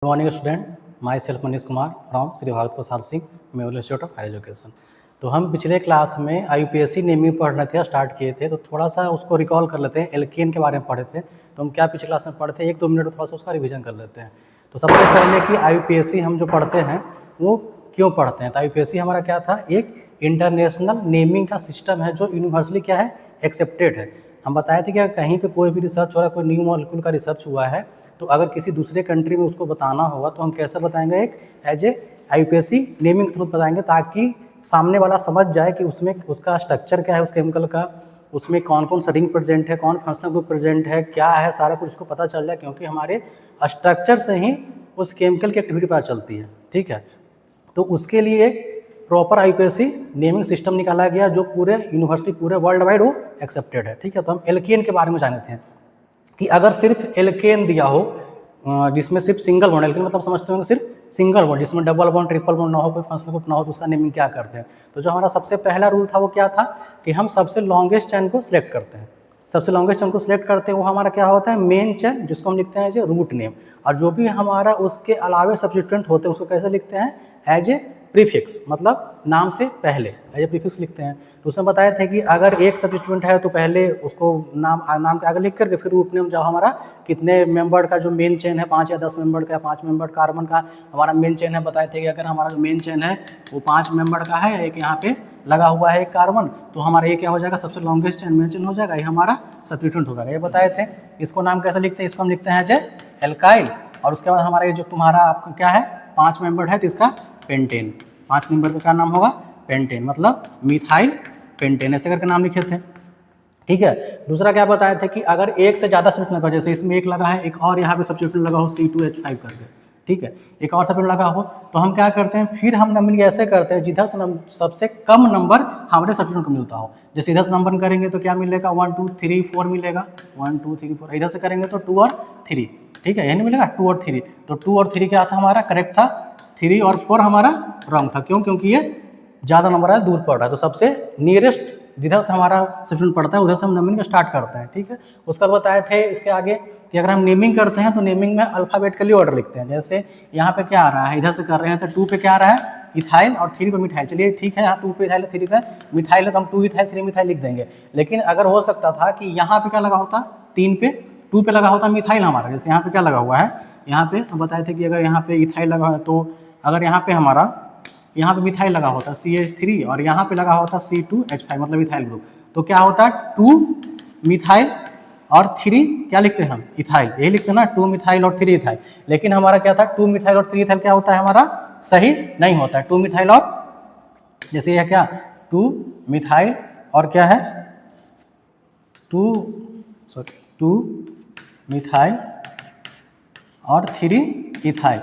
Good morning student, my self Manish Kumar from Shri Bhagwat Prasad Singh Mehul institute of higher education. तो हम पिछले class में IUPAC नेमिंग पढ़ रहे थे, स्टार्ट किए थे, तो थोड़ा सा उसको रिकॉल कर लेते हैं। एल्केन के बारे में पढ़े थे, तो हम क्या पिछले क्लास में पढ़े थे, 1-2 मिनट में थोड़ा सा उसका रिवीजन कर लेते हैं। तो सबसे पहले कि IUPAC हम जो पढ़ते हैं वो क्यों पढ़ते हैं। तो IUPAC हमारा क्या था, एक इंटरनेशनल नेमिंग का सिस्टम है जो यूनिवर्सली क्या है, एक्सेप्टेड है। हम बताए थे कि कहीं पे कोई भी रिसर्च हो रहा है, कोई न्यू मॉलिक्यूल का रिसर्च हुआ है, तो अगर किसी दूसरे कंट्री में उसको बताना होगा तो हम कैसे बताएंगे, एक as a IUPAC naming through बताएंगे, ताकि सामने वाला समझ जाए कि उसमें उसका स्ट्रक्चर क्या है, उस केमिकल का, उसमें कौन कौन सा रिंग प्रेजेंट है, कौन फंक्शनल ग्रुप प्रेजेंट है, क्या है, सारा कुछ उसको पता चल जाए, क्योंकि हमारे स्ट्रक्चर से ही उस केमिकल की एक्टिविटी पता चलती है। ठीक है, तो उसके लिए एक प्रॉपर IUPAC नेमिंग सिस्टम निकाला गया जो पूरे यूनिवर्सिटी, पूरे वर्ल्ड वाइड वो एक्सेप्टेड है। ठीक है, तो हम एल्केन के बारे में जाने थे कि अगर सिर्फ एल्केन दिया हो जिसमें सिर्फ सिंगल बॉन्ड, एल्केन मतलब समझते होंगे सिर्फ सिंगल बॉन्ड, जिसमें डबल बॉन्ड, ट्रिपल बॉन्ड ना हो, कोई फंक्शनल ग्रुप ना हो, तो उसका नेमिंग क्या करते हैं। तो जो हमारा सबसे पहला रूल था वो क्या था कि हम सबसे लॉन्गेस्ट चेन को सिलेक्ट करते हैं। सबसे लॉन्गेस्ट चेन को सिलेक्ट करते हैं, वो हमारा क्या होता है, मेन चेन, जिसको हम लिखते हैं एज ए रूट नेम। और जो भी हमारा उसके अलावे सब्स्टिट्यूएंट होते हैं उसको कैसे लिखते हैं, एज ए प्रीफिक्स, मतलब नाम से पहले एज ए प्रीफिक्स लिखते हैं। तो उसमें बताए थे कि अगर एक सब्स्टिट्यूएंट है तो पहले उसको नाम के आगे लिख करके फिर रूट नेम, जो हमारा कितने मेंबर का जो मेन चेन है, 5 या 10 मेंबर का, 5 मेंबर कार्बन का हमारा मेन चेन है। बताए थे कि अगर हमारा जो मेन चेन है वो 5 मेंबर का है, एक यहाँ पे लगा हुआ है एक कार्बन, तो हमारा ये क्या हो जाएगा, सबसे लॉन्गेस्ट चेन मेन चेन हो जाएगा, ये हमारा सब्स्टिट्यूएंट होगा। ये बताए थे। इसको नाम कैसे लिखते हैं, इसको हम लिखते हैं एज ए एल्काइल। और उसके बाद हमारा ये जो तुम्हारा आपका क्या है, 5 मेंबर है, तो इसका पेंटेन। 5 मेंबर का क्या नाम होगा, पेंटेन, मतलब मिथाइल पेंटेन, ऐसे करके नाम लिखे थे। ठीक है, दूसरा क्या बताए थे कि अगर एक से ज़्यादा सब्स्टिट्यूएंट लगा, जैसे इसमें एक लगा है, एक और यहाँ पे सब्स्टिट्यूएंट लगा हो C2H5 करके, ठीक है, एक और सब्स्टिट्यूएंट लगा हो, तो हम क्या करते हैं, फिर हम नंबरिंग ऐसे करते हैं जिधर से सबसे कम नंबर हमारे सब्स्टिट्यूएंट को मिलता हो। जैसे इधर से नंबर करेंगे तो क्या मिलेगा, 1 2 3 4 मिलेगा, 1 2 3 4। इधर से करेंगे तो 2 और 3, ठीक है, यही मिलेगा 2 और 3। तो 2 और 3 क्या था हमारा, करेक्ट था। 3 और 4 हमारा रॉन्ग था, क्यों, क्योंकि ये ज़्यादा नंबर है, दूर पड़ रहा है। तो सबसे नियरेस्ट जिधर से हमारा सब्स्टिट्यूएंट पड़ता है उधर से हम नेमिंग स्टार्ट करते हैं। ठीक है, उसका बताए थे इसके आगे कि अगर हम नेमिंग करते हैं तो नेमिंग में अल्फाबेटिकली ऑर्डर लिखते हैं। जैसे यहाँ पे क्या आ रहा है, इधर से कर रहे हैं तो 2 पे क्या आ रहा है, इथाइल, और 3 पे मिथाइल। चलिए ठीक है, यहाँ 2 पे इथाइल, 3 पे मिथाइल है, तो हम 2 इथाइल 3 मिथाइल लिख देंगे। लेकिन अगर हो सकता था कि यहाँ पे क्या लगा होता, 3 पे 2 पे लगा होता मिथाइल हमारा। जैसे यहाँ पे क्या लगा हुआ है, यहाँ पे हम बताए थे कि अगर यहाँ पे इथाइल लगा है, तो अगर यहाँ पे हमारा यहाँ पे मिथाइल लगा होता CH3 और यहाँ पे लगा होता C2H5, मतलब मिथाइल ग्रुप, तो क्या होता है 2 मिथाइल और 3 क्या लिखते हैं हम, इथाइल, यही लिखते हैं ना, 2 मिथाइल और 3 इथाइल। लेकिन हमारा क्या था, 2 मिथाइल और 3 इथाइल क्या होता है हमारा, सही नहीं होता है। 2 मिथाइल और, जैसे यह क्या, 2 मिथाइल और क्या है, 2 मिथाइल और 3 इथाइल।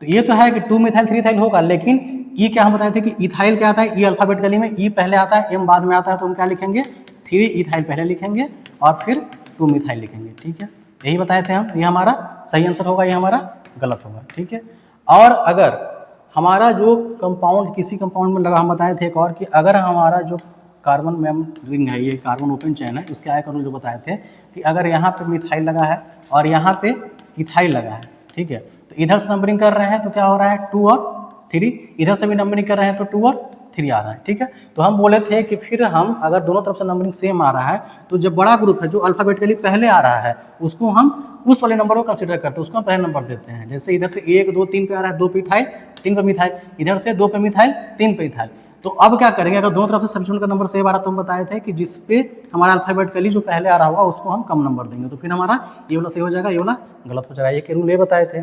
तो ये तो है कि 2 मिथाइल 3 इथाइल होगा, लेकिन ई क्या हम बताए थे कि इथाइल क्या आता है, ई अल्फाबेटिकली में ई पहले आता है, एम बाद में आता है, तो हम क्या लिखेंगे, 3 इथाइल पहले लिखेंगे और फिर 2 मिथाइल लिखेंगे। ठीक है, यही बताए थे हम। ये हमारा सही आंसर होगा, ये हमारा गलत होगा। ठीक है, और अगर हमारा जो कंपाउंड किसी कंपाउंड में लगा, हम बताए थे एक और कि अगर हमारा जो कार्बन मेम रिंग है, ये कार्बन ओपन चैन है, इसके आगे रूल जो बताए थे कि अगर यहाँ पे मिथाइल लगा है और यहाँ पे इथाइल लगा है, ठीक है, तो इधर से नंबरिंग कर रहे हैं तो क्या हो रहा है, 2 और 3, इधर से भी नंबरिंग कर रहे हैं तो 2 और 3 आ रहा है। ठीक है, तो हम बोले थे कि फिर हम अगर दोनों तरफ से नंबरिंग सेम आ रहा है तो जो बड़ा ग्रुप है जो अल्फाबेटिकली पहले आ रहा है उसको हम उस वाले नंबर को कंसीडर करते हैं, उसको हम पहले नंबर देते हैं। जैसे इधर से 1 2 3 पे आ रहा है, 2 पे इथाइल 3 पे मिथाइल, इधर से 2 पे मिथाइल 3 पे इथाइल। तो अब क्या करेंगे, अगर दोनों तरफ से सब्स्टिट्यूएंट का नंबर सेम आ रहा तो हम बताए थे कि जिस पे हमारा अल्फाबेटिकली जो पहले आ रहा होगा उसको हम कम नंबर देंगे, तो फिर हमारा ये वाला सही हो जाएगा, ये वाला गलत हो जाएगा। ये के रूल ये बताए थे।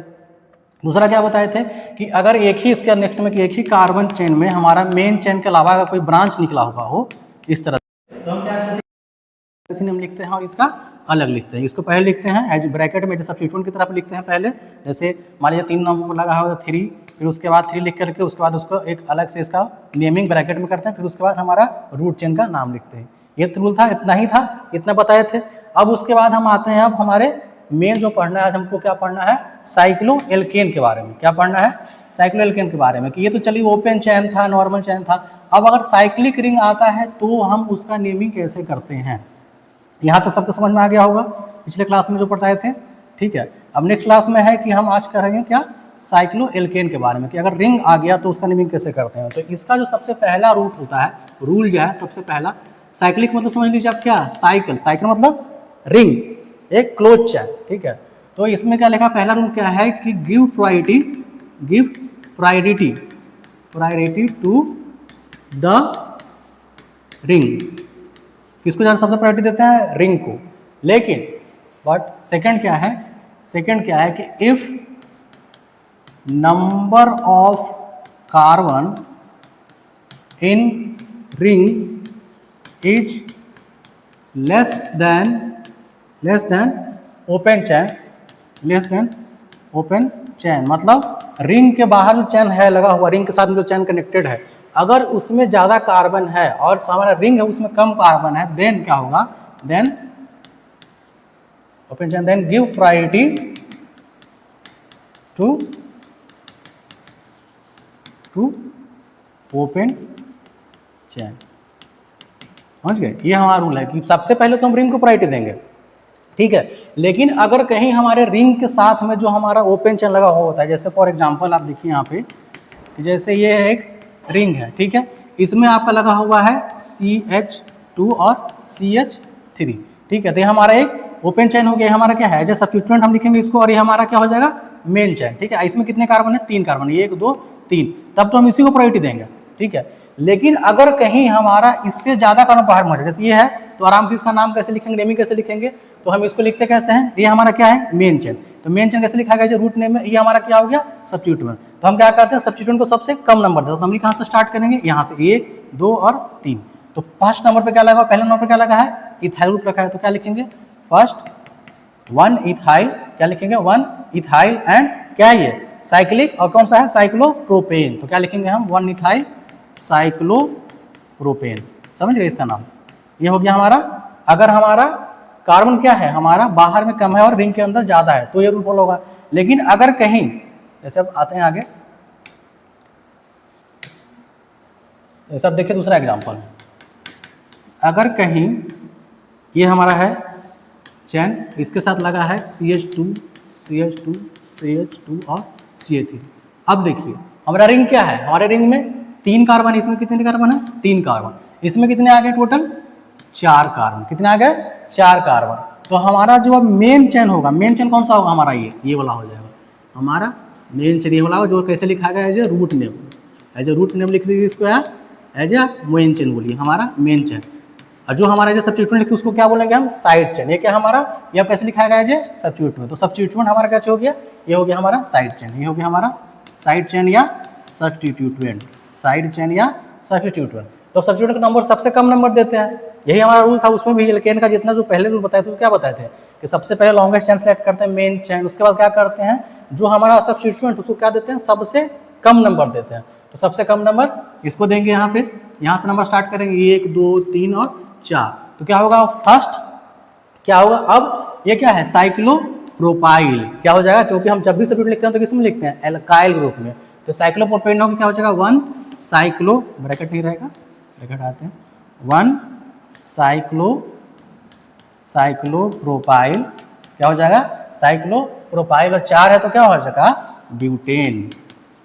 दूसरा क्या बताए थे कि अगर एक ही इसके नेक्स्ट में कि एक ही कार्बन चेन में हमारा मेन चेन के अलावा अगर कोई ब्रांच निकला हुआ हो इस तरह, तो हम क्या करते हैं, हम लिखते हैं और इसका अलग लिखते हैं। इसको पहले लिखते हैं एज ब्रैकेट में, जैसे सब्स्टिट्यूएंट की तरफ लिखते हैं पहले। जैसे मान लीजिए 3 नंबर लगा हुआ 3, फिर उसके बाद 3 लिख करके उसके बाद उसको एक अलग से इसका नेमिंग ब्रैकेट में करते हैं, फिर उसके बाद हमारा रूट चेन का नाम लिखते हैं। ये रूल था, इतना ही था, इतना बताए थे। अब उसके बाद हम आते हैं, अब हमारे मेन जो पढ़ना है आज हमको, क्या पढ़ना है, साइक्लो एल्केन के बारे में। क्या पढ़ना है, साइक्लो एल्केन के बारे में। कि ये तो चलिए ओपन चैन था, नॉर्मल चैन था। अब अगर साइक्लिक रिंग आता है तो हम उसका नेमिंग कैसे करते हैं, यहाँ तो सबको समझ में आ गया होगा, पिछले क्लास में जो पढ़ाए थे। ठीक है, अब नेक्स्ट क्लास में है कि हम आज करेंगे क्या, साइक्लो एल्केन के बारे में कि अगर रिंग आ गया तो उसका नेमिंग कैसे करते हैं। तो इसका जो सबसे पहला रूट होता है, रूल जो है सबसे पहला, साइक्लिक मतलब समझ लीजिए आप क्या, साइकिल, साइकिल मतलब रिंग, एक क्लोज चैन, ठीक है। तो इसमें क्या लिखा, पहला रूल क्या है कि give priority to the ring, किसको ज़्यादा सबसे प्रायोरिटी देते हैं, रिंग को। लेकिन बट सेकंड क्या है, सेकंड क्या है कि if number of carbon in ring is less than open चैन, मतलब रिंग के बाहर जो चैन है लगा हुआ, रिंग के साथ में जो चैन कनेक्टेड है, अगर उसमें ज़्यादा कार्बन है और हमारा रिंग है उसमें कम कार्बन है, देन क्या होगा, then open chain, then give priority to open chain. समझ गए, ये हमारा रूल है कि सबसे पहले तो हम रिंग को प्रायोरिटी देंगे, ठीक है। लेकिन अगर कहीं हमारे रिंग के साथ में जो हमारा ओपन चैन लगा हुआ होता है, जैसे फॉर एग्जांपल आप देखिए यहाँ पे कि जैसे ये एक रिंग है, ठीक है, इसमें आपका लगा हुआ है CH2 और CH3, ठीक है। तो ये हमारा एक ओपन चैन हो गया, हमारा क्या है, जैसे सब्स्टिट्यूएंट हम लिखेंगे इसको, और ये हमारा क्या हो जाएगा, मेन चैन, ठीक है। इसमें कितने कार्बन है, 3 कार्बन, 1 2 3, तब तो हम इसी को प्रायोरिटी देंगे, ठीक है। लेकिन अगर कहीं हमारा इससे ज़्यादा कार्बन बाहर मौजूद है, जैसे ये है, तो आराम से इसका नाम कैसे लिखेंगे, नेमिंग कैसे लिखेंगे, तो हम इसको लिखते कैसे हैं, ये हमारा क्या है, मेन चैन। तो मेन चैन कैसे लिखा गया, रूट नेम में, ये हमारा क्या हो गया, सब्स्टिट्यूएंट। तो हम क्या करते हैं, सब्स्टिट्यूएंट को सबसे कम नंबर देते हैं, तो हम कहाँ से स्टार्ट करेंगे, यहाँ से 1 2 और 3। तो फर्स्ट नंबर पे क्या लगा, पहले नंबर पे क्या लगा है, इथाइल ग्रुप रखा है, तो क्या लिखेंगे, फर्स्ट 1 इथाइल, क्या लिखेंगे, 1 इथाइल एंड क्या है ये साइक्लिक, और कौन सा है, साइक्लोप्रोपेन, तो क्या लिखेंगे हम, 1 इथाइल साइक्लोप्रोपेन। समझ गए इसका नाम, ये हो गया हमारा। अगर हमारा कार्बन क्या है, हमारा बाहर में कम है और रिंग के अंदर ज़्यादा है, तो ये रूल फॉलो होगा। लेकिन अगर कहीं, जैसे अब आते हैं आगे, ये सब देखिए दूसरा एग्जाम्पल, अगर कहीं ये हमारा है चैन, इसके साथ लगा है CH2 और CH3। अब देखिए हमारा रिंग क्या है, हमारे रिंग में 3 कार्बन, इसमें कितने कार्बन है, 3 कार्बन, इसमें कितने आ गए टोटल, 4 कार्बन, कितने आ गए, 4 कार्बन। तो हमारा जो मेन चैन होगा, मेन चैन कौन सा होगा हमारा, ये वाला हो जाएगा हमारा मेन चैन, ये वाला होगा, जो कैसे लिखा गया, as a root name, as a root name लिख दीजिए इसको, यार एज ए मेन चैन बोलिए, हमारा मेन चैन। और जो हमारा जो सब्स्टिट्यूएंट लिखते हैं उसको क्या बोलेंगे हम, साइड चैन। ये क्या हमारा, ये कैसे लिखा गया है, सब्स्टिट्यूएंट। तो सब्स्टिट्यूएंट हमारा क्या हो गया, ये हो गया हमारा साइड चैन, ये हो गया हमारा साइड चैन या सब्स्टिट्यूएंट, साइड चैन या सब्स्टिट्यूएंट। तो सब्स्टिट्यूएंट का नंबर सबसे कम नंबर देते हैं, यही हमारा रूल था। उसमें भी एल्केन का जितना जो पहले रूल बताए थे, तो क्या बताए थे कि सबसे पहले लॉन्गेस्ट चैन सेलेक्ट करते हैं, मेन चैन, उसके बाद क्या करते हैं, जो हमारा सब्स्टिट्यूएंट उसको क्या देते हैं, सबसे कम नंबर देते हैं। तो सबसे कम नंबर इसको देंगे, यहाँ पे यहाँ से नंबर स्टार्ट करेंगे, 1 2 3 और 4। तो क्या होगा, फर्स्ट क्या होगा, अब ये क्या है, साइक्लोप्रोपाइल, क्या हो जाएगा, क्योंकि हम जब भी सब्स्टिट्यूएंट लिखते हैं तो किसमें लिखते हैं, एल्काइल ग्रुप में। तो साइक्लोप्रोपाइल होगा, क्या हो जाएगा, 1 साइक्लो, ब्रैकेट नहीं रहेगा, ब्रैकेट आते हैं, 1 साइक्लोप्रोपाइल, क्या हो जाएगा, साइक्लोप्रोपाइल, और 4 है तो क्या हो जाएगा, ब्यूटेन,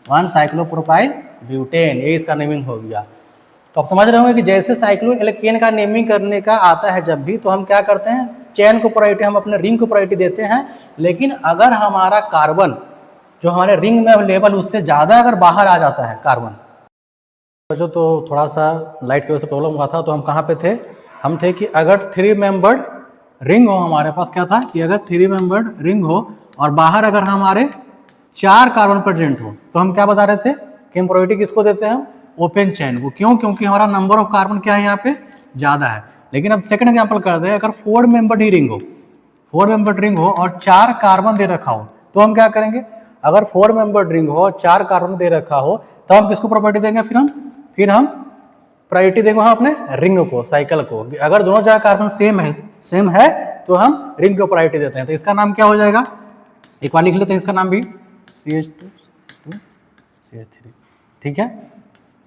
1 साइक्लोप्रोपाइल ब्यूटेन, ये इसका नेमिंग हो गया। तो आप समझ रहे होंगे कि जैसे साइक्लो एल्केन का नेमिंग करने का आता है जब भी, तो हम क्या करते हैं, चैन को प्रायोरिटी, हम अपने रिंग को प्रायोरिटी देते हैं। लेकिन अगर हमारा कार्बन जो हमारे रिंग में अवेलेबल उससे ज़्यादा अगर बाहर आ जाता है कार्बन, तो थोड़ा सा लाइट की वजह से प्रॉब्लम हुआ था। तो हम कहाँ पे थे, हम थे कि अगर 3 मेंबर्ड रिंग हो, हमारे पास क्या था कि अगर 3 मेंबर्ड रिंग हो और बाहर अगर हमारे 4 कार्बन प्रेजेंट हो, तो हम क्या बता रहे थे कि हम प्रायोरिटी किसको देते हैं, ओपन चैन को। क्यों, क्योंकि हमारा नंबर ऑफ कार्बन क्या है यहाँ पे ज़्यादा है। लेकिन अब सेकंड एग्जांपल करते हैं, अगर 4 मेंबर्ड ही रिंग हो, 4 मेंबर्ड रिंग हो और 4 कार्बन दे रखा हो, तो हम क्या करेंगे, अगर 4 मेंबर्ड रिंग हो और 4 कार्बन दे रखा हो, तो हम किसको प्रॉपर्टी देंगे, फिर हम प्रायोरिटी देंगे हम अपने रिंग को, साइकिल को। अगर दोनों जगह कार्बन सेम है तो हम रिंग को प्रायोरिटी देते हैं। तो इसका नाम क्या हो जाएगा, एक बार लिख लेते हैं इसका नाम भी, CH2 CH3, ठीक है।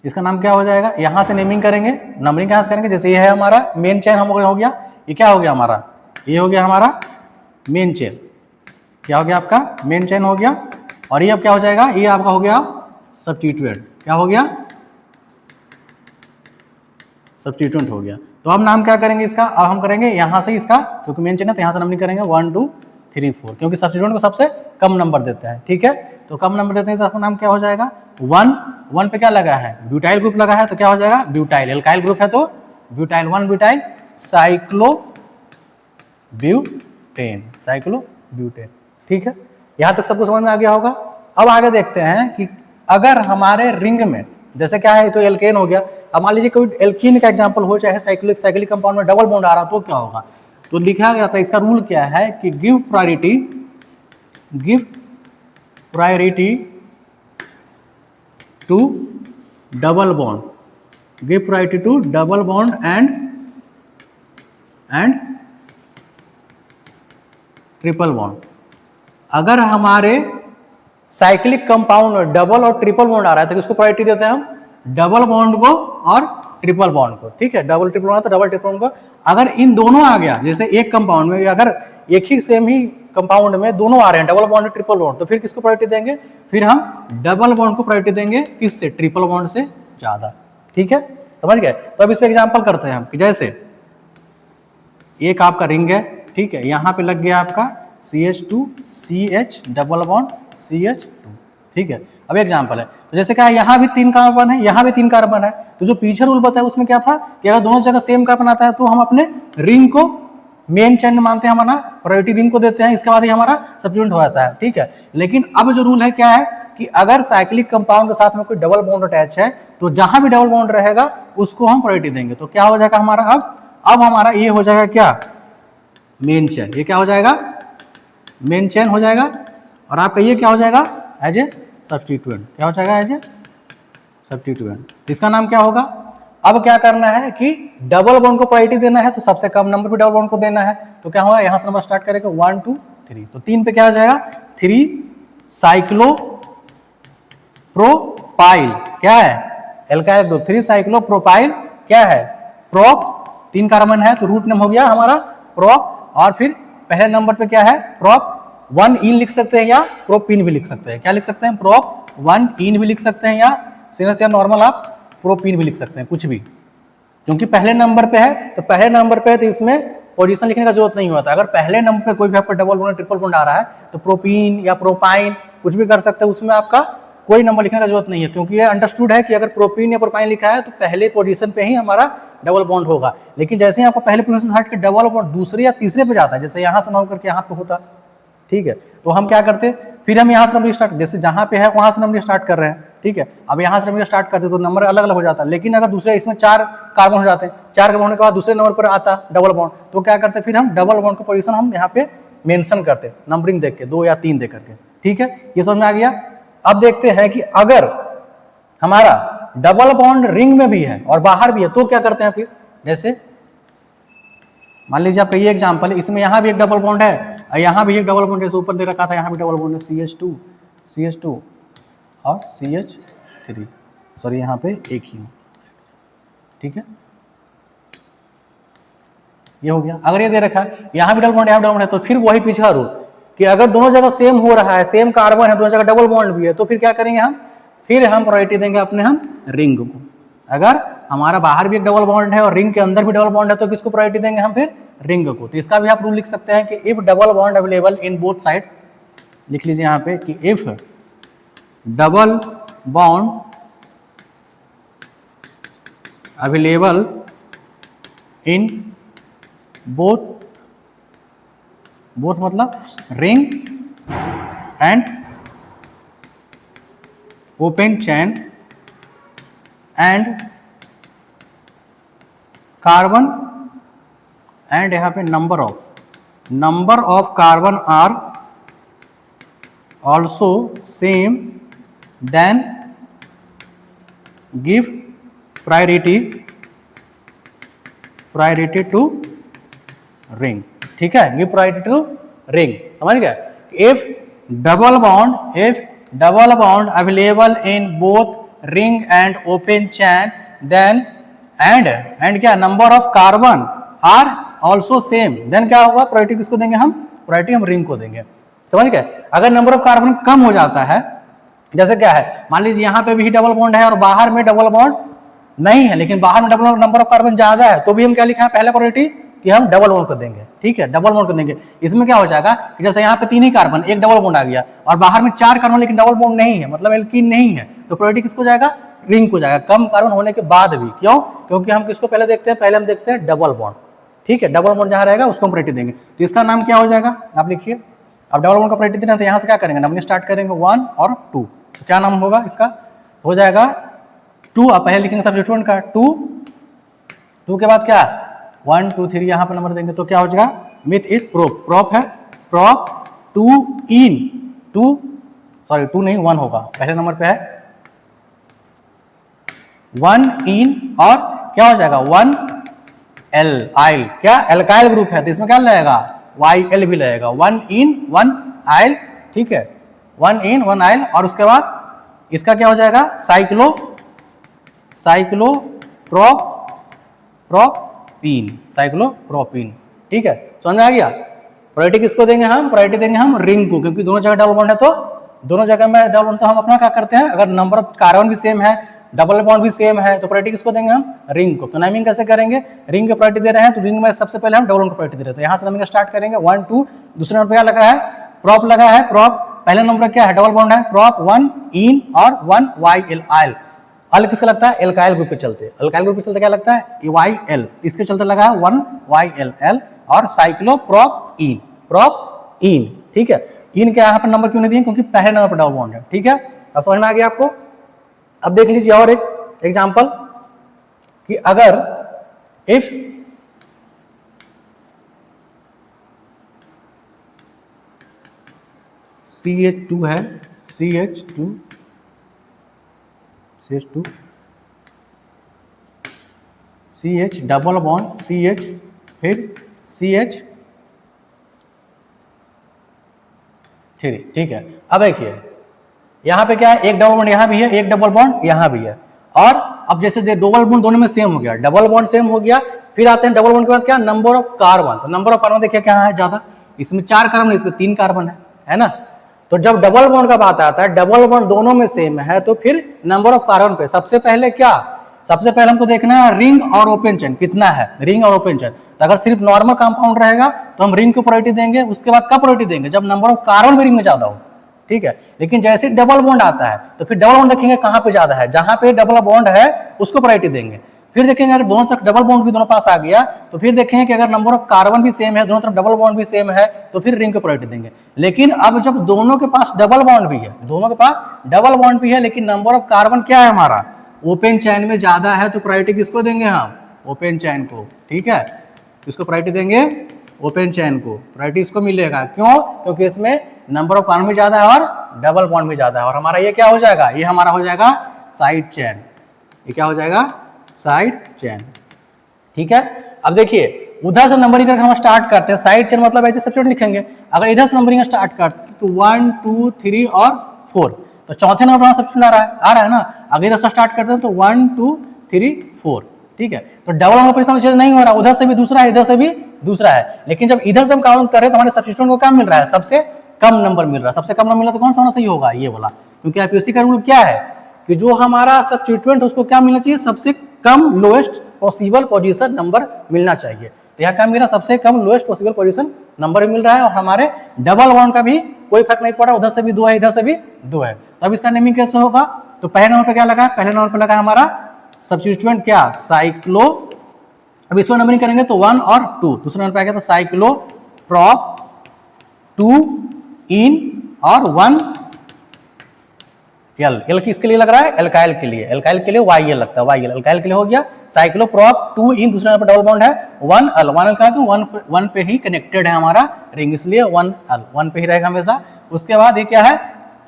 इसका नाम क्या हो जाएगा, यहाँ से नेमिंग करेंगे, नंबरिंग कहाँ से करेंगे, जैसे ये है हमारा मेन चैन हम हो गया, ये क्या हो गया हमारा, ये हो गया हमारा मेन चैन, क्या हो गया आपका मेन चैन हो गया। और ये अब क्या हो जाएगा, ये आपका हो गया सब्स्टिट्यूएंट। क्या हो गया, सब्स्टिट्यूएंट हो गया। तो अब नाम क्या करेंगे इसका, अब हम करेंगे यहाँ से इसका, क्योंकि मेन चेन है तो यहाँ से नाम नहीं करेंगे 1 2 3 4, क्योंकि सब्स्टिट्यूएंट को सबसे कम नंबर देते हैं। ठीक है, तो कम नंबर देते हैं तो नाम क्या हो जाएगा 1। 1 पे क्या लगा है, ब्यूटाइल ग्रुप लगा है तो क्या हो जाएगा ब्यूटाइल। एल्काइल ग्रुप है तो ब्यूटाइल 1 ब्यूटाइल साइक्लोब्यूटेन, साइक्लोब्यूटेन। ठीक है, यहाँ तक सबको समझ में आ गया होगा। अब आगे देखते हैं कि अगर हमारे रिंग में जैसे क्या है, तो एल्केन हो गया। अब मान लीजिए कोई एल्कीन का एग्जांपल हो, चाहे साइक्लिक कंपाउंड में डबल बॉन्ड आ रहा तो क्या होगा, तो लिखा गया था इसका रूल क्या है कि give priority to double bond, give priority to double bond and triple bond. अगर हमारे साइक्लिक कंपाउंड में डबल और ट्रिपल बॉन्ड आ रहा है तो किसको प्रायोरिटी देते हैं हम, डबल बॉन्ड को और ट्रिपल बॉन्ड को। ठीक है, डबल ट्रिपल बॉन्ड तो डबल ट्रिपल बॉन्ड को। अगर इन दोनों आ गया, जैसे एक कंपाउंड में अगर एक ही सेम ही कंपाउंड में दोनों आ रहे हैं डबल बॉन्ड और ट्रिपल बॉन्ड, तो फिर किसको प्रायोरिटी देंगे, फिर हम डबल बॉन्ड को प्रायोरिटी देंगे, किससे, ट्रिपल बॉन्ड से ज्यादा। ठीक है, समझ गए। तो अब इस पे एग्जांपल करते हैं हम कि जैसे एक आपका रिंग है, ठीक है, यहाँ पे लग गया आपका CH2 CH double bond CH2। ठीक है, अब एग्जांपल है, तो जैसे क्या है, यहाँ भी 3 कार्बन है, यहाँ भी 3 कार्बन है, तो जो पीछे रूल बताया उसमें क्या था कि अगर दोनों जगह सेम कार्बन आता है तो हम अपने रिंग को मेन चेन मानते हैं, हमारा प्रायोरिटी रिंग को देते हैं, इसके बाद ही हमारा सब्स्टिट्यूएंट हो जाता है। ठीक है, लेकिन अब जो रूल है क्या है कि अगर साइक्लिक कंपाउंड के साथ में कोई डबल बॉन्ड अटैच है तो जहां भी डबल बॉन्ड रहेगा उसको हम प्रायोरिटी देंगे। तो क्या हो जाएगा हमारा, अब हमारा ये हो जाएगा क्या, मेन चेन। ये क्या हो जाएगा, मेन चेन हो जाएगा। और आपका ये क्या हो जाएगा, एज ए सब्स्टिट्यूएंट। क्या हो जाएगा, एज ए सब्स्टिट्यूएंट। इसका नाम क्या होगा, अब क्या करना है कि डबल बॉन्ड को प्रायोरिटी देना है तो सबसे कम नंबर पे डबल बॉन्ड को देना है। तो क्या होगा, यहां से नंबर स्टार्ट करेगा 1 2 3, तो 3 पे क्या हो जाएगा 3 साइक्लोप्रोपाइल। क्या है, एल्काइल ग्रुप 3 साइक्लोप्रोपाइल। क्या है, प्रोप, 3 कार्बन है तो रूट नेम हो गया हमारा प्रोप। और फिर पहले नंबर पे क्या है, प्रोप 1 इन लिख सकते हैं या प्रोपीन भी लिख सकते हैं। क्या लिख सकते हैं, प्रोप 1 इन भी लिख सकते हैं या सिर्फ नॉर्मल आप प्रोपीन भी लिख सकते हैं, कुछ भी, क्योंकि पहले नंबर पे है तो पहले नंबर पे तो इसमें पोजीशन लिखने का जरूरत नहीं होता। अगर पहले नंबर पे कोई भी आपका डबल बॉन्ड ट्रिपल बॉन्ड आ रहा है तो प्रोपीन या प्रोपाइन कुछ भी कर सकते हैं, उसमें आपका कोई नंबर लिखने का जरूरत नहीं है, क्योंकि ये अंडरस्टूड है कि अगर प्रोपीन या प्रोपाइन लिखा है तो पहले पोजीशन पे ही हमारा डबल बॉन्ड होगा। लेकिन जैसे ही आपको पहले पोजीशन से हट के डबल बॉन्ड दूसरे या तीसरे पे जाता है, जैसे यहाँ से ना होकर के यहाँ पे होता, ठीक है, तो हम क्या करते, फिर हम यहाँ से नंबर स्टार्ट, जैसे जहाँ पे है वहां से नंबर स्टार्ट कर रहे हैं। ठीक है, अब यहाँ से नंबर स्टार्ट करते तो नंबर अलग अलग हो जाता है। लेकिन अगर दूसरे इसमें 4 कार्बन हो जाते हैं, 4 कार्बन होने के बाद दूसरे नंबर पर आता डबल बॉन्ड, तो क्या करते, फिर हम डबल बॉन्ड का पोजीशन हम यहाँ पे मेंशन करते, नंबरिंग देख के 2 या 3 दे करके। ठीक है, ये समझ में आ गया। अब देखते हैं कि अगर हमारा डबल बॉन्ड रिंग में भी है और बाहर भी है तो क्या करते हैं फिर। जैसे मान लीजिए आपका ये एग्जांपल है, इसमें यहाँ भी एक डबल बॉन्ड है और यहाँ भी एक डबल बॉन्ड, जैसे ऊपर दे रखा था यहाँ भी डबल बॉन्ड है, CH2 और CH3, सॉरी यहाँ पे एक ही हो। ठीक है, ये हो गया। अगर ये दे रखा है यहाँ भी डबल बॉन्ड यहाँ डबल बॉन्ड है, तो फिर वही पीछा रूल कि अगर दोनों जगह सेम हो रहा है, सेम कार्बन है, दोनों जगह डबल बॉन्ड भी है, तो फिर क्या करेंगे हम, फिर हम प्रायोरिटी देंगे अपने हम रिंग को। अगर हमारा बाहर भी एक डबल बॉन्ड है और रिंग के अंदर भी डबल बॉन्ड है तो किसको प्रायोरिटी देंगे हम, फिर रिंग को। तो इसका भी आप रूल लिख सकते हैं कि if double bond available in both side, लिख लीजिए यहाँ पे कि if double bond available in both मतलब ring and open chain and carbon and यहाँ पे number of carbon are also same, then give priority to ring. ठीक है, गिव प्रायोरिटी टू रिंग, समझ गए। If double bond available in both ring and open chain, then and क्या, number of carbon are also same, then क्या होगा, priority किसको देंगे हम, प्रायोरिटी हम रिंग को देंगे। समझ गए। अगर नंबर ऑफ कार्बन कम हो जाता है, जैसे क्या है, मान लीजिए यहाँ पे भी डबल बॉन्ड है और बाहर में डबल बॉन्ड नहीं है, लेकिन बाहर में डबल नंबर ऑफ कार्बन ज्यादा है, तो भी हम क्या लिखा है पहला प्रायोरिटी कि हम डबल बॉन्ड को देंगे। ठीक है, डबल बॉन्ड को देंगे। इसमें क्या हो जाएगा कि जैसे यहाँ पे 3 ही कार्बन, एक डबल बॉन्ड आ गया और बाहर में 4 कार्बन लेकिन डबल बॉन्ड नहीं है, मतलब एल्कीन नहीं है, तो प्रायोरिटी किसको जाएगा, रिंग को जाएगा, कम कार्बन होने के बाद भी। क्यों? क्योंकि हम किसको पहले देखते हैं, पहले हम देखते हैं डबल बॉन्ड। ठीक है, डबल बॉन्ड जहां रहेगा उसको हम प्रायोरिटी देंगे। तो इसका नाम क्या हो जाएगा, आप लिखिए। अब डबल बॉन्ड का प्रायोरिटी देना, तो यहाँ से क्या करेंगे, नंबरिंग स्टार्ट करेंगे 1 और 2। तो क्या नाम होगा इसका, हो जाएगा 2। आप पहले लिखेंगे सब्स्टिट्यूएंट का 2 के बाद क्या 1 2 3 यहाँ पर नंबर देंगे, तो क्या हो जाएगा, मिथ इज प्रोप, प्रोप है प्रोप 2 इन 2, सॉरी 2 नहीं 1 होगा, पहले नंबर पे है 1 इन, और क्या हो जाएगा 1 एल आइल, क्या एल्काइल ग्रुप है तो इसमें क्या लगेगा, YL भी लगेगा, 1 इन 1 आइल। ठीक है, 1 इन 1 आइल, और उसके बाद इसका क्या हो जाएगा, साइक्लोप्रोपीन। ठीक है, समझ में आ गया। प्रायोरिटी किसको देंगे हम, प्रायोरिटी देंगे हम रिंग को, क्योंकि दोनों जगह डबल बॉन्ड है, तो दोनों जगह में डबल बॉन्ड, तो हम अपना क्या करते हैं, अगर नंबर ऑफ कार्बन भी सेम है, डबल बॉन्ड भी सेम है, तो प्रायोरिटी किसको देंगे हम, रिंग को। तो नेमिंग कैसे करेंगे, रिंग को प्रायोरिटी दे रहे हैं तो रिंग में सबसे पहले हम डबल बॉन्ड को प्रायोरिटी दे रहे हैं, तो यहाँ से नेमिंग स्टार्ट करेंगे 1 2, दूसरे नंबर पे क्या लगा है, प्रोप लगा है, प्रोप पहले नंबर क्या है, डबल बॉन्ड है, प्रोप 1 इन और 1 YL आइल। अल किसका लगता है, एल्काइल ग्रुप पे चलते, एल्काइल ग्रुप पे चलते क्या लगता है, YL, इसके चलते लगा है 1 YLL, और साइक्लोप्रोप इन। ठीक है, इन के यहाँ पर नंबर क्यों नहीं दिए, क्योंकि पहले नंबर पर डबल बॉन्ड है। ठीक है, अब समझ में आ गया आपको। अब देख लीजिए और एक एग्जाम्पल, कि अगर इफ CH2 है, CH2 CH double bond CH, फिर CH3। ठीक है, अब देखिए यहाँ पे क्या है, एक डबल बॉन्ड यहाँ भी है, एक डबल बॉन्ड यहाँ भी है, और अब जैसे डबल बॉन्ड दोनों में सेम हो गया, डबल बॉन्ड सेम हो गया, फिर आते हैं डबल बॉन्ड के बाद क्या, नंबर ऑफ कार्बन। तो नंबर ऑफ कार्बन देखिए क्या है ज्यादा, इसमें 4 कार्बन है, इसमें 3 कार्बन है ना। तो जब डबल बॉन्ड का बात आता है, डबल बॉन्ड दोनों में सेम है, तो फिर नंबर ऑफ कार्बन पे सबसे पहले क्या, सबसे पहले हमको देखना है रिंग और ओपन चेन कितना है, रिंग और ओपन चेन। तो अगर सिर्फ नॉर्मल कंपाउंड रहेगा तो हम रिंग को प्रायोरिटी देंगे, उसके बाद कब प्रायोरिटी देंगे, जब नंबर ऑफ कार्बन भी रिंग में ज्यादा हो। ठीक है, लेकिन जैसे डबल बॉन्ड आता है तो फिर डबल बॉन्ड देखेंगे कहां पे ज्यादा है, जहां पे डबल बॉन्ड है उसको प्रायोरिटी देंगे। फिर देखेंगे अगर दोनों तरफ डबल बॉन्ड भी दोनों पास आ गया, तो फिर देखेंगे कि अगर नंबर ऑफ कार्बन भी सेम है, दोनों तरफ डबल बॉन्ड भी सेम है, तो फिर रिंग को प्रायोरिटी देंगे। लेकिन अब जब दोनों के पास डबल बॉन्ड भी है, दोनों के पास डबल बॉन्ड भी है, लेकिन नंबर ऑफ कार्बन क्या है हमारा, ओपन चैन में ज्यादा है, तो प्रायोरिटी किसको देंगे हम, ओपन चैन को। ठीक है, इसको प्रायोरिटी देंगे, ओपन चैन को प्रायोरिटी इसको मिलेगा। क्यों, क्योंकि इसमें नंबर ऑफ कार्बन भी ज्यादा है और डबल बॉन्ड भी ज्यादा है, और हमारा ये क्या हो जाएगा, ये हमारा हो जाएगा साइड चैन। ये क्या हो जाएगा, साइड चैन। ठीक है, अब देखिए उधर से नंबरिंग करके हम स्टार्ट करते हैं, साइड चेन मतलब ऐसे सब्स्टिट्यूट लिखेंगे। अगर इधर से नंबरिंग स्टार्ट करते हैं तो 1 2 3 और 4, तो चौथे नंबर पर सब्स्टिट्यूट आ रहा है ना। अगर इधर से स्टार्ट करते हैं तो 1 2 3 4। ठीक है, तो डबल नंबर पोजीशन चेंज नहीं हो रहा, उधर से भी दूसरा है, इधर से भी दूसरा है, लेकिन जब इधर से हम काउंट कर रहे हैं तो हमारे सब्स्टिट्यूट को क्या मिल रहा है, सबसे कम नंबर मिल रहा है। सबसे कम नंबर मिला तो कौन सा होना सही होगा, ये वाला, क्योंकि आईपीएससी का रूल क्या है कि जो हमारा सब्स्टिट्यूएंट उसको क्या मिलना चाहिए, सबसे कम लोएस्ट पॉसिबल पोजीशन नंबर मिलना चाहिए। तो यहाँ क्या मिल रहा है, सबसे कम लोएस्ट पॉसिबल पोजीशन नंबर मिल रहा है, और हमारे डबल बॉन्ड का भी कोई फर्क नहीं पड़ा, उधर से भी 2 है, इधर से भी 2 है। तो अब इसका नेमिंग कैसे होगा, तो पहले नंबर पे क्या लगा, पहले नंबर पे लगा हमारा सब्स्टिट्यूएंट क्या, साइक्लो। अब इसमें नंबरिंग करेंगे तो 1 और 2, दूसरे नंबर पे आ गया तो साइक्लोप्रोप 2 इन और 1 एल। एल किसके लिए लग रहा है, एल्काइल के लिए, एल्काइल के लिए YL लगता है, YL एल्काइल के लिए हो गया। साइक्लोप्रोप 2 इन, दूसरे नंबर पर डबल बॉन्ड है 1 एल। 1 एल कहा कि 1 पे ही कनेक्टेड है हमारा रिंग, इसलिए 1 एल 1 पे ही रहेगा हमेशा। उसके बाद ये क्या है,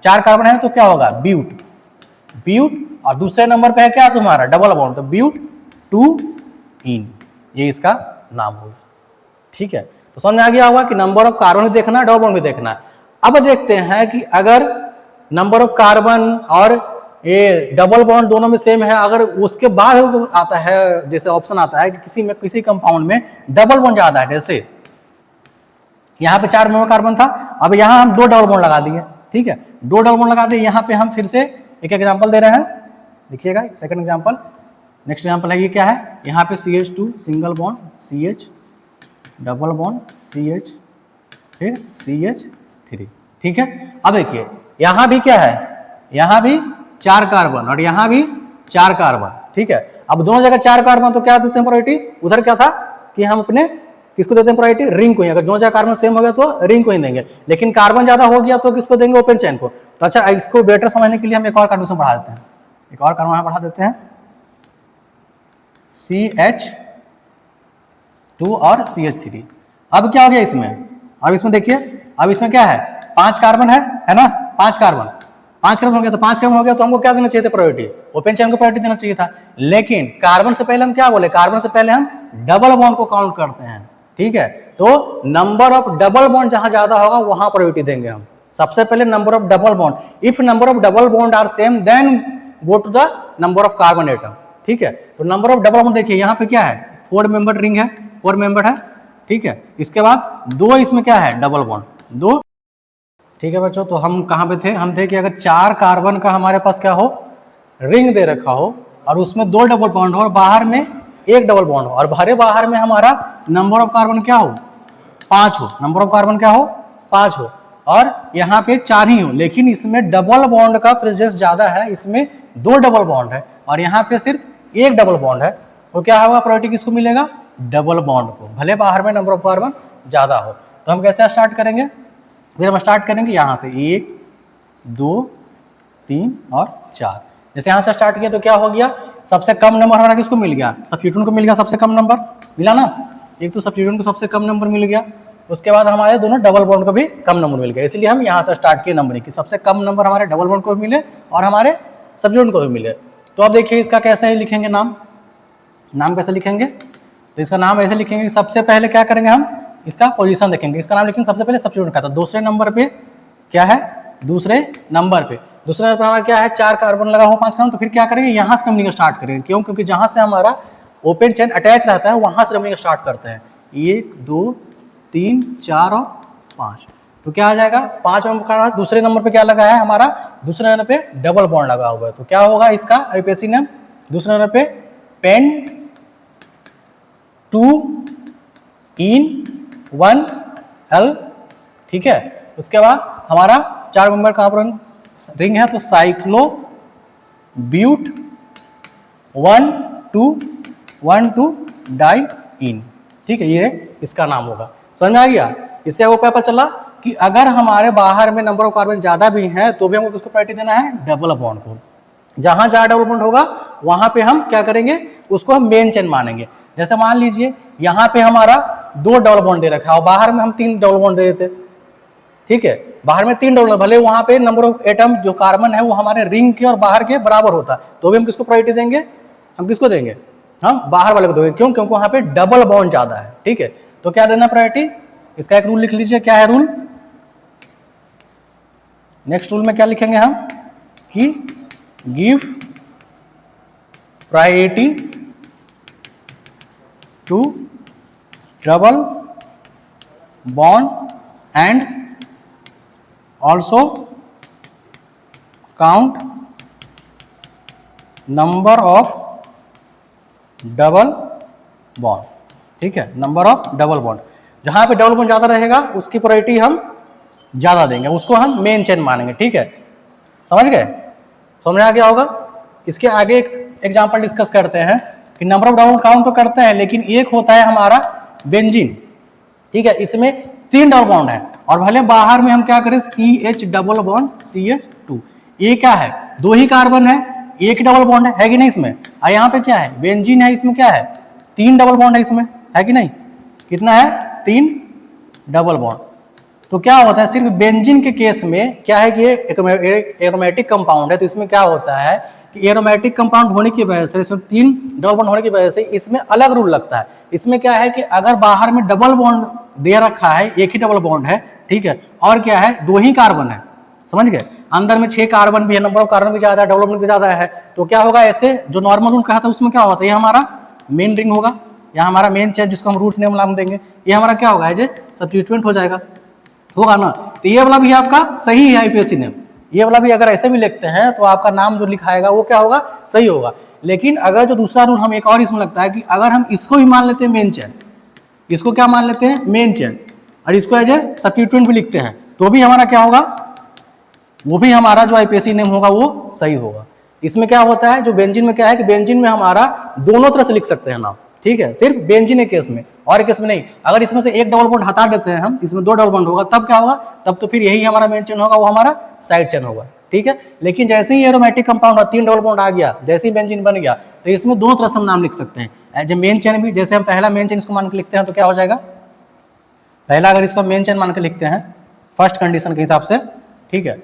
4 कार्बन है तो क्या होगा, ब्यूट, और दूसरे नंबर पे है क्या तुम्हारा, डबल बॉन्ड, तो ब्यूट 2 इन, ये इसका नाम होगा। ठीक है, तो समझ में आ गया होगा कि नंबर ऑफ कार्बन भी देखना है, डबल बॉन्ड भी देखना है। अब देखते हैं कि अगर नंबर ऑफ कार्बन और ये डबल बॉन्ड दोनों में सेम है, अगर उसके बाद आता है जैसे ऑप्शन आता है कि किसी कंपाउंड में डबल बॉन्ड ज्यादा है, जैसे यहाँ पे 4 मेंबर कार्बन था, अब यहाँ हम 2 डबल बॉन्ड लगा दिए, ठीक है, 2 डबल बॉन्ड लगा दिए। यहाँ पे हम फिर से एक एग्जांपल दे रहे हैं, देखिएगा सेकंड एग्जांपल। नेक्स्ट एग्जांपल है ये क्या है, यहाँ पे CH2 single bond CH double bond CH फिर CH3, ठीक है। अब देखिए यहाँ भी क्या है, यहाँ भी 4 कार्बन और यहाँ भी 4 कार्बन, ठीक है। अब दोनों जगह 4 कार्बन तो क्या देते हैं प्रायोरिटी, उधर क्या था कि हम अपने किसको देते हैं प्रायोरिटी, रिंग को ही। अगर दोनों जगह कार्बन सेम हो गया तो रिंग को ही देंगे, लेकिन कार्बन ज्यादा हो गया तो किसको देंगे, ओपन चेन को। तो अच्छा, इसको बेटर समझने के लिए हम एक और कार्बन बढ़ा देते हैं, एक और कार्बन बढ़ा देते हैं CH2 और CH3। अब क्या हो गया इसमें, अब इसमें देखिए, अब इसमें क्या है, 5 कार्बन है ना, 5 कार्बन हो गया। तो 5 कार्बन हो गया तो हमको क्या देना चाहिए था प्रायोरिटी, ओपन चेन को प्रायोरिटी देना चाहिए था। लेकिन कार्बन से पहले हम क्या बोले, कार्बन से पहले हम डबल बॉन्ड को काउंट करते हैं, ठीक है। तो नंबर ऑफ डबल बॉन्ड जहां ज्यादा होगा वहां प्रायोरिटी देंगे हम। सबसे पहले number of double bond, if number of double bond are same then go to the number of carbon atom, ठीक है। तो नंबर ऑफ डबल बॉन्ड देखिए यहाँ पे क्या है, 4 मेंबर रिंग है, 4 मेंबर है, ठीक है। इसके बाद 2 इसमें क्या है, डबल बॉन्ड 2, ठीक है बच्चों। तो हम कहाँ पे थे, हम थे कि अगर 4 कार्बन का हमारे पास क्या हो, रिंग दे रखा हो और उसमें 2 डबल बॉन्ड हो और बाहर में 1 डबल बॉन्ड हो और भरे बाहर में हमारा नंबर ऑफ कार्बन क्या हो, 5 हो, नंबर ऑफ कार्बन क्या हो, 5 हो और यहाँ पे 4 ही हो, लेकिन इसमें डबल बॉन्ड का प्रेजेंस ज्यादा है, इसमें 2 डबल बॉन्ड है और यहाँ पे सिर्फ 1 डबल बॉन्ड है। तो क्या होगा, प्रायोरिटी किसको मिलेगा, डबल बॉन्ड को, भले बाहर में नंबर ऑफ कार्बन ज्यादा हो। तो हम कैसे स्टार्ट करेंगे, फिर हम स्टार्ट करेंगे यहाँ से 1 2 3 और 4। जैसे यहाँ से स्टार्ट किया तो क्या हो गया, सबसे कम नंबर हमारा किसको मिल गया, सब्स्टिट्यूएंट को मिल गया, सबसे कम नंबर मिला ना, एक तो सब्स्टिट्यूएंट को सबसे कम नंबर मिल गया, उसके बाद हमारे दोनों डबल बॉन्ड को भी कम नंबर मिल गया। इसलिए हम यहाँ से स्टार्ट किए नंबरिंग की, सबसे कम नंबर हमारे डबल बॉन्ड को भी मिले और हमारे सब्स्टिट्यूएंट को भी मिले। तो अब देखिए इसका कैसे लिखेंगे नाम कैसे लिखेंगे, तो इसका नाम ऐसे लिखेंगे, सबसे पहले क्या करेंगे हम, इसका पोजीशन देखेंगे, इसका नाम लिखेंगे सबसे पहले सब्स्टिट्यूएंट का। तो दूसरे नंबर पे क्या है, दूसरे नंबर पे हमारा क्या है, 4 कार्बन लगा हो 5 कार्बन। तो फिर क्या करेंगे, यहाँ से नंबरिंग स्टार्ट करेंगे, क्यों, क्योंकि जहां से हमारा ओपन चेन अटैच रहता है वहां से नंबरिंग स्टार्ट करते हैं, 1 2 3 4 और 5। तो क्या आ जाएगा, 5 नंबर का दूसरे नंबर पे क्या लगा है हमारा, दूसरे नंबर पे डबल बॉन्ड लगा हुआ है। तो क्या होगा इसका आईयूपीएसी नेम, दूसरे नंबर पे पेंट 2 इन 1L, ठीक है। उसके बाद हमारा 4 मेंबर कार्बन रिंग है, तो साइक्लो ब्यूट 1,2 डाई इन, ठीक है, ये इसका नाम होगा। समझ में आ गया। इससे आपको पता चला कि अगर हमारे बाहर में नंबर ऑफ कार्बन ज्यादा भी है तो भी हमको किसको प्रायोरिटी देना है, डबल बॉन्ड को। जहां ज्यादा डबल बॉन्ड होगा वहां पे हम क्या करेंगे, उसको हम मेन चेन मानेंगे। जैसे मान लीजिए यहाँ पे हमारा 2 डबल बॉन्ड दे रखा है और बाहर में हम 3 डबल बॉन्ड दे देते, ठीक है, बाहर में 3 डबल, भले वहां पे नंबर ऑफ एटम जो कार्बन है वो हमारे रिंग के और बाहर के बराबर होता, तो भी हम किसको प्रायोरिटी देंगे, हम किसको देंगे, हम बाहर वाले को देंगे। क्यों, क्योंकि वहां पे डबल बॉन्ड ज्यादा है, ठीक है। तो क्या देना प्रायोरिटी, इसका एक रूल लिख लीजिए, क्या है रूल, नेक्स्ट रूल में क्या लिखेंगे हम कि give priority to double bond and also count number of double bond, ठीक है, नंबर ऑफ डबल बॉन्ड। जहां पे डबल बॉन्ड ज्यादा रहेगा उसकी प्रायोरिटी हम ज्यादा देंगे, उसको हम मेन चेन मानेंगे, ठीक है। समझ गए, समझ आ गया होगा। इसके आगे एक एग्जांपल डिस्कस करते हैं कि नंबर ऑफ डबल काउंट तो करते हैं, लेकिन एक होता है हमारा बेंजीन, ठीक है, इसमें 3 डबल बॉन्ड है और भले बाहर में हम क्या करें, CH डबल बॉन्ड CH2, ये क्या है, 2 ही कार्बन है, 1 डबल बॉन्ड है कि नहीं इसमें। और यहाँ पे क्या है, बेंजीन है, इसमें क्या है, 3 डबल बॉन्ड है इसमें, है कि नहीं, कितना है, 3 डबल बॉन्ड। तो क्या होता है, सिर्फ बेंजीन के केस में क्या है कि ये एरोमेटिक कंपाउंड है, तो इसमें क्या होता है कि एरोमेटिक कंपाउंड होने की वजह से, इसमें 3 डबल बॉन्ड होने की वजह से इसमें अलग रूल लगता है। इसमें क्या है कि अगर बाहर में डबल बॉन्ड दे रखा है, 1 ही डबल बॉन्ड है, ठीक है, और क्या है, 2 ही कार्बन है, समझ गए, अंदर में 6 कार्बन भी है, नंबर ऑफ कार्बन भी ज्यादा है, डबल बॉन्ड भी ज्यादा है, तो क्या होगा, ऐसे जो नॉर्मल रूल कहा था उसमें क्या होता है, ये हमारा मेन रिंग होगा, यहाँ हमारा मेन चेन जिसको हम रूट नेम नाम देंगे, ये हमारा क्या होगा, एज ए सब्स्टिट्यूएंट हो जाएगा, होगा ना। तो ये वाला भी आपका सही है आईपीएसी नेम, ये वाला भी अगर ऐसे भी लिखते हैं तो आपका नाम जो लिखाएगा वो क्या होगा, सही होगा। लेकिन अगर जो दूसरा रूल हम एक और इसमें लगता है कि अगर हम इसको भी मान लेते हैं मेन चेन, इसको क्या मान लेते हैं, मेन चेन, और इसको एज ए सब्स्टिट्यूएंट भी लिखते हैं, तो भी हमारा क्या होगा, वो भी हमारा जो आईपीएसी नेम होगा वो सही होगा। इसमें क्या होता है, जो बेंजीन में क्या है कि बेंजीन में हमारा दोनों तरह से लिख सकते हैं नाम, ठीक है, सिर्फ बेंजीन के केस में, और केस में नहीं। अगर इसमें से एक डबल बॉन्ड हटा देते हैं हम, इसमें 2 डबल बॉन्ड होगा, तब क्या होगा, तब तो फिर यही हमारा मेन चेन होगा, वो हमारा साइड चेन होगा, ठीक है। लेकिन जैसे ही एरोमेटिक कंपाउंड 3 डबल बॉन्ड आ गया, जैसे ही बेंजीन बन गया, तो इसमें दोनों तरह से हम नाम लिख सकते हैं एज ए मेन चेन भी। जैसे हम पहला मेन चेन इसको मान के लिखते हैं तो क्या हो जाएगा, पहला अगर इसको मेन चेन मान के लिखते हैं फर्स्ट कंडीशन के हिसाब से, ठीक है,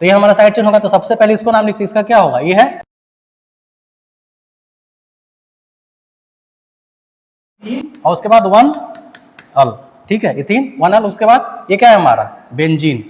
तो ये हमारा साइड चेन होगा। तो सबसे पहले इसको नाम लिखते हैं, इसका क्या होगा, ये है, और उसके बाद 1 अल, ठीक है, इथीन 1 अल। उसके बाद ये क्या है हमारा, बेंजीन,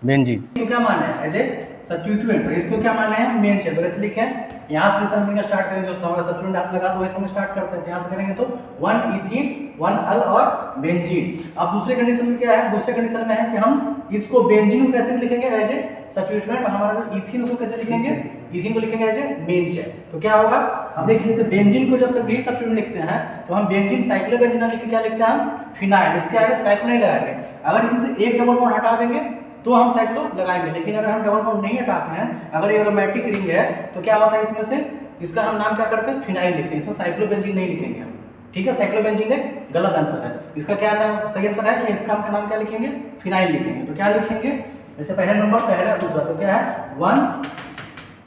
बेंजीन तो क्या माने है, एज ए सब्स्टिट्यूएंट, और इसको क्या माने है, मेन चेन। तो ऐसे लिखे यहाँ से समझने स्टार्ट करेंगे, जो हमारा सब्स्टिट्यूएंट यहाँ से लगा तो वही समझ स्टार्ट करते हैं, यहाँ से करेंगे तो 1 इथीन 1 अल और बेंजीन। अब दूसरे कंडीशन में क्या है, दूसरे कंडीशन में है कि हम इसको बेंजीन को कैसे लिखेंगे, एज ए सब्स्टिट्यूएंट, हमारा जो इथीन उसको कैसे लिखेंगे, इथीन को लिखेंगे एज ए मेन चेन। तो क्या होगा, अब देखिए जैसे बेंजीन को जब भी सब्स्टिट्यूएंट लिखते हैं तो हम बेंजीन साइक्लोबेंजीन लिख के क्या लिखते हैं, हम फिनाइल, इसके आगे साइक्लो नहीं लगाएंगे। अगर इसमें से एक डबल बॉन्ड हटा देंगे तो हम साइक्लो लगाएंगे, लेकिन अगर हम डबल बॉन्ड नहीं हटाते हैं, अगर ये एरोमेटिक रिंग है तो क्या होता है, इसमें से इसका हम नाम क्या करते हैं, फिनाइल लिखते हैं, इसमें साइक्लोबेंजीन नहीं लिखेंगे हम, ठीक है। साइक्लोबेंजीन एक गलत आंसर है, इसका क्या नाम सही आंसर है कि इसका नाम क्या लिखेंगे, फिनाइल लिखेंगे। तो क्या लिखेंगे, जैसे पहला नंबर पहला दूसरा, तो क्या है 1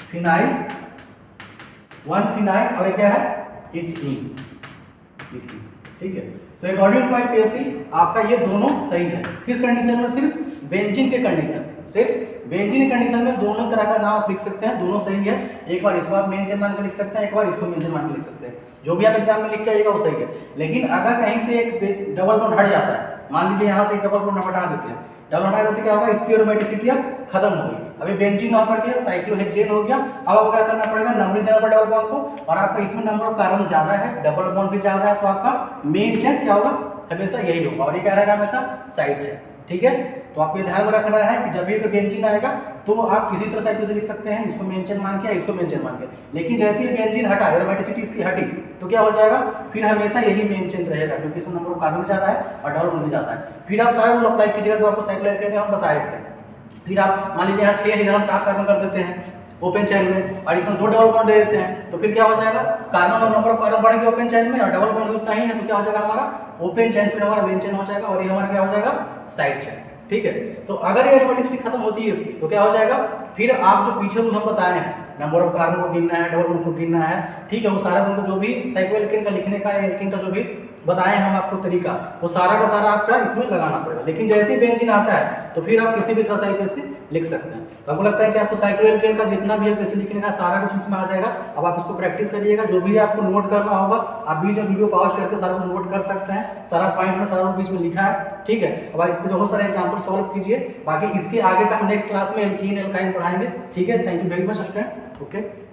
फिनाइल, 1 फिनाइल, और ये क्या है, इथीन, ठीक है। तो अकॉर्डिंग टू आईपीएसी आपका ये दोनों सही है। किस कंडीशन में, सिर्फ बेंजीन के कंडीशन, सिर्फ बेंजीन के कंडीशन में दोनों तरह का नाम आप लिख सकते हैं, दोनों सही है। एक बार इसको आप मेन चेन मान के लिख सकते हैं, एक बार इसको मेन चेन मान के लिख सकते हैं, जो भी आप एग्जाम में लिख के आइएगा वो सही है। लेकिन अगर कहीं से एक डबल बॉन्ड हट जाता है, मान लीजिए यहाँ से एक डबल बॉन्ड हटा देते हैं, डबल हटा देते क्या होगा, इसकी एरोमेटिसिटी अब खत्म हो गई, अभी बेंजीन होकर के साइक्लोहेक्सेन हो गया। अब आपको क्या करना पड़ेगा, नंबर देना पड़ेगा डबल बॉन्ड को, और आपका इसमें नंबर ऑफ कार्बन ज्यादा है, डबल बॉन्ड भी ज्यादा है, तो आपका मेन चेन क्या होगा, हमेशा यही होगा, और ये क्या रहेगा, हमेशा साइड चेन, ठीक है। तो आपको ध्यान में रखना है कि जब भी बेंजीन आएगा तो आप किसी तरह साइड से लिख सकते हैं, इसको मेन चेन मान के, इसको मेन चेन मान के। लेकिन जैसे ही बेंजीन हटा, एरोमेटिसिटी इसकी हटी, तो क्या हो जाएगा, फिर हमेशा यही मेन चेन रहेगा, क्योंकि इसमें नंबर ऑफ कार्बन ज्यादा है और डबल बॉन्ड भी ज्यादा है। फिर आप सारा रूल अप्लाई कीजिएगा जो आपको साइक्लोहेक्सेन में हम बताए थे। फिर आप मान लीजिए यहाँ 6 इधर हम 7 कार्बन कर देते हैं ओपन चेन में, और इसमें 2 डबल बॉन्ड दे देते हैं, तो फिर क्या हो जाएगा, कार्बन और नंबर ऑफ कार्बन बढ़ेंगे ओपन चेन में, और डबल बॉन्ड भी उतना ही है, तो क्या हो जाएगा, हमारा ओपन चेन फिर हमारा मेन चेन हो जाएगा, और ये हमारा क्या हो जाएगा, साइड चेन, ठीक है। तो अगर ये एरोमेटिसिटी खत्म होती है इसकी, तो क्या हो जाएगा, फिर आप जो पीछे रूल हम बताए हैं, नंबर ऑफ कार्बन को गिनना है, डबल बॉन्ड को गिनना है, ठीक है, वो सारा उनको जो भी साइक्लोएल्केन का लिखने का, एल्केन का जो भी बताए हम आपको तरीका, वो सारा का सारा आपका इसमें लगाना पड़ेगा। लेकिन जैसे ही बेंजीन आता है तो फिर आप किसी भी तरह से लिख सकते हैं। तो आपको लगता है कि आपको साइक्लोएल्केन का जितना भी है लिखने का सारा कुछ इसमें आ जाएगा। अब आप इसको प्रैक्टिस करिएगा, जो भी आपको नोट करना होगा आप बीच में वीडियो पॉज करके सारा कुछ नोट कर सकते हैं, सारा पॉइंट में सारा बीच में लिखा है, ठीक है। अब आप इस पर बहुत सारे एग्जाम्पल सॉल्व कीजिए, बाकी इसके आगे का हम नेक्स्ट क्लास में एल्कीन एल्काइन पढ़ाएंगे, ठीक है। Thank you very much student, okay.